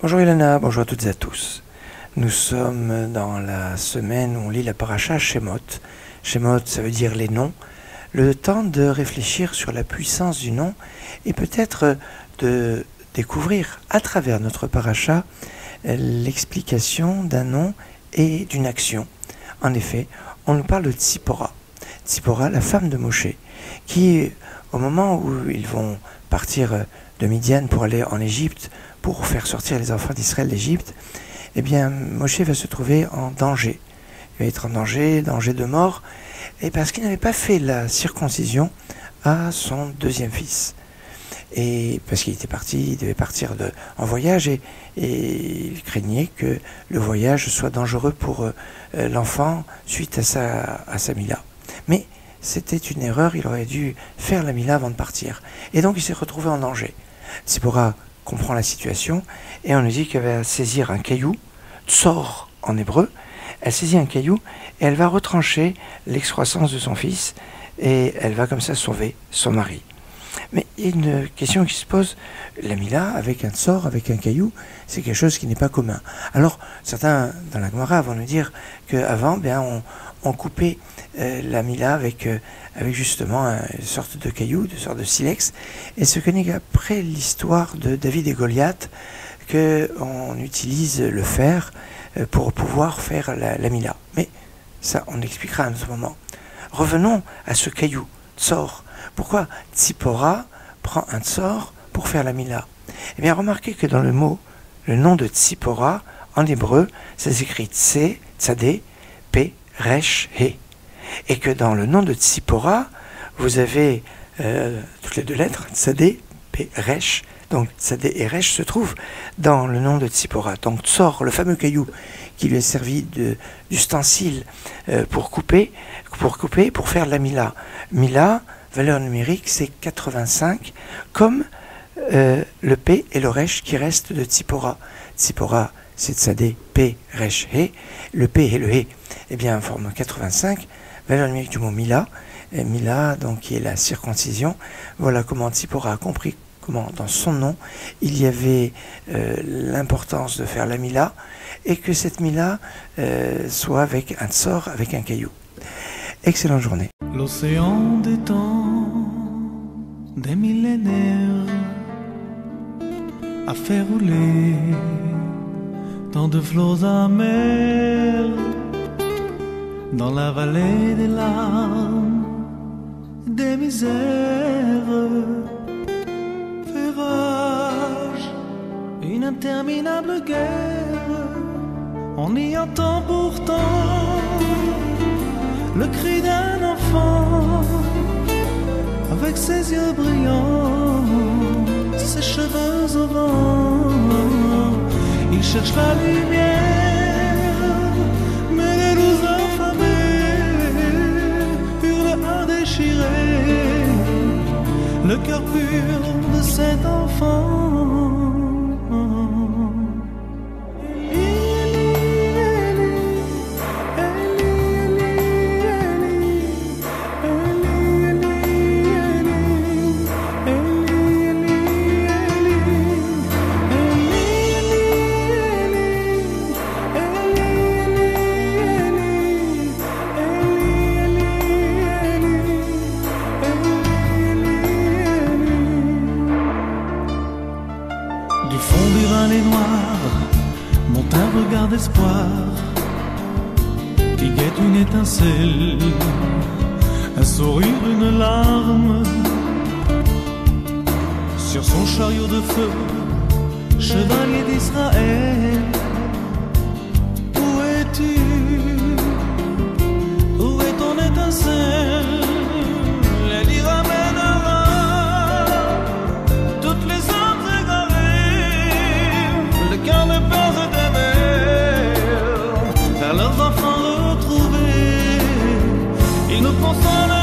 Bonjour Ilana, bonjour à toutes et à tous. Nous sommes dans la semaine où on lit la paracha Shemot. Shemot, ça veut dire les noms. Le temps de réfléchir sur la puissance du nom et peut-être de découvrir à travers notre paracha l'explication d'un nom et d'une action. En effet, on nous parle de Tzipora. Tzipora, la femme de Moshe, qui, au moment où ils vont partir de Midian pour aller en Égypte, pour faire sortir les enfants d'Israël d'Égypte, eh bien, Moshe va se trouver en danger. Il va être en danger de mort, et parce qu'il n'avait pas fait la circoncision à son deuxième fils. Et parce qu'il était parti, il devait partir en voyage, et il craignait que le voyage soit dangereux pour l'enfant suite à sa mila. Mais c'était une erreur, il aurait dû faire la mila avant de partir. Et donc il s'est retrouvé en danger. Tzipora comprend la situation, et on nous dit qu'elle va saisir un caillou, tsor en hébreu. Elle saisit un caillou, et elle va retrancher l'excroissance de son fils, et elle va comme ça sauver son mari. Mais il y a une question qui se pose, la mila avec un tsor, avec un caillou, c'est quelque chose qui n'est pas commun. Alors, certains dans la Gemara vont nous dire qu'avant, on coupait la mila avec justement une sorte de caillou, une sorte de silex, et ce n'est qu'après l'histoire de David et Goliath qu'on utilise le fer pour pouvoir faire la mila. Mais ça, on expliquera à un autre moment. Revenons à ce caillou, tsor. Pourquoi Tzipora prend un tsor pour faire la mila? Eh bien, remarquez que dans le nom de Tzipora, en hébreu, ça s'écrit Tse, Tzadé, P, Resh, He. Et que dans le nom de Tzipora, vous avez toutes les deux lettres, Tzadé, P, Resh. Donc Tzadé et Resh se trouvent dans le nom de Tzipora. Donc Tsor, le fameux caillou qui lui a servi d'ustensile pour couper, pour faire la mila. Mila, valeur numérique, c'est 85, comme le P et le Resh qui restent de Tzipora. Tzipora, c'est Tzadé, P, Resh, He. Le P et le He, eh bien, forment 85. Valeur numérique du mot Mila. Et Mila, donc, qui est la circoncision. Voilà comment Tzipora a compris comment, dans son nom, il y avait l'importance de faire la Mila, et que cette Mila soit avec un tsor, avec un caillou. Excellente journée. L'océan des temps, des millénaires, a fait rouler tant de flots amers dans la vallée des larmes, des misères. Fait rage une interminable guerre, on y entend pourtant le cri d'un enfant, avec ses yeux brillants, ses cheveux au vent. Il cherche la lumière, mais les loups affamés hurlent à déchirer le cœur pur de cet enfant. Du fond des vallées noires monte un regard d'espoir qui guette une étincelle, un sourire, une larme. Sur son chariot de feu, chevalier d'Israël, où es-tu? Où est ton étincelle? Elle y ramènera toutes les âmes égarées, le cœur de pères et de mères, vers leurs enfants retrouvés. Il nous console